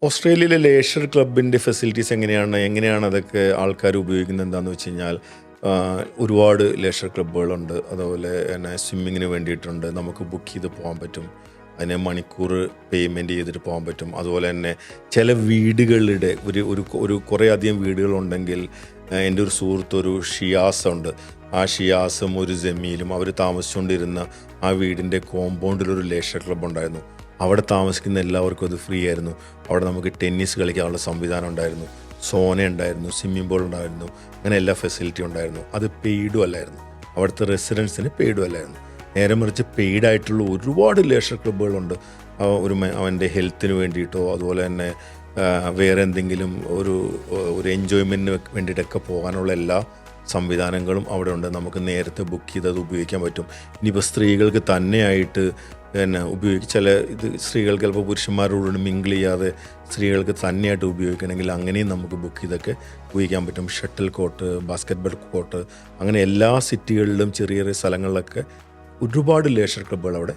ഓസ്ട്രേലിയയിലെ ലേഷർ ക്ലബിൻ്റെ ഫെസിലിറ്റീസ് എങ്ങനെയാണ് അതൊക്കെ ആൾക്കാർ ഉപയോഗിക്കുന്നത് എന്താണെന്ന് വെച്ച് കഴിഞ്ഞാൽ ഒരുപാട് ലേഷർ ക്ലബ്ബുകളുണ്ട്. അതുപോലെ തന്നെ സ്വിമ്മിങ്ങിന് വേണ്ടിയിട്ടുണ്ട്. നമുക്ക് ബുക്ക് ചെയ്ത് പോകാൻ പറ്റും. അതിന് മണിക്കൂർ പേയ്മെൻറ്റ് ചെയ്തിട്ട് പോകാൻ പറ്റും. അതുപോലെ തന്നെ ചില വീടുകളുടെ ഒരു കുറേ അധികം വീടുകളുണ്ടെങ്കിൽ എൻ്റെ ഒരു സുഹൃത്ത് ഒരു ഷിയാസുണ്ട്. ആ ഷിയാസും ഒരു ജമീലും അവർ താമസിച്ചുകൊണ്ടിരുന്ന ആ വീടിൻ്റെ കോമ്പൗണ്ടിലൊരു ലേഷർ ക്ലബ്ബ് ഉണ്ടായിരുന്നു. അവിടെ താമസിക്കുന്ന എല്ലാവർക്കും അത് ഫ്രീ ആയിരുന്നു. അവിടെ നമുക്ക് ടെന്നീസ് കളിക്കാനുള്ള സംവിധാനം ഉണ്ടായിരുന്നു, സോന ഉണ്ടായിരുന്നു, സ്വിമ്മിംഗ് പൂൾ ഉണ്ടായിരുന്നു, അങ്ങനെ എല്ലാ ഫെസിലിറ്റി ഉണ്ടായിരുന്നു. അത് പെയ്ഡും അല്ലായിരുന്നു, അവിടുത്തെ റെസിഡൻസിന് പെയ്ഡും അല്ലായിരുന്നു. നേരെ മറിച്ച് പെയ്ഡായിട്ടുള്ള ഒരുപാട് ലേഷർ ക്ലബ്ബുകളുണ്ട്. അവൻ്റെ ഹെൽത്തിന് വേണ്ടിയിട്ടോ അതുപോലെ തന്നെ വേറെ എന്തെങ്കിലും ഒരു എൻജോയ്മെൻറ്റിന് വേണ്ടിയിട്ടൊക്കെ പോകാനുള്ള എല്ലാ സംവിധാനങ്ങളും അവിടെ ഉണ്ട്. നമുക്ക് നേരത്തെ ബുക്ക് ചെയ്തത് ഉപയോഗിക്കാൻ പറ്റും. ഇനിയിപ്പോൾ സ്ത്രീകൾക്ക് തന്നെയായിട്ട് ചില സ്ത്രീകൾക്ക് ചിലപ്പോൾ പുരുഷന്മാരോട് മിങ്കിൾ ചെയ്യാതെ സ്ത്രീകൾക്ക് തന്നെയായിട്ട് ഉപയോഗിക്കണമെങ്കിൽ അങ്ങനെയും നമുക്ക് ബുക്ക് ചെയ്തൊക്കെ ഉപയോഗിക്കാൻ പറ്റും. ഷട്ടിൽ കോർട്ട്, ബാസ്ക്കറ്റ്ബോൾ കോർട്ട്, അങ്ങനെ എല്ലാ സിറ്റികളിലും ചെറിയ ചെറിയ സ്ഥലങ്ങളിലൊക്കെ ഒരുപാട് ലേഷർ ക്ലബ്ബുകൾ അവിടെ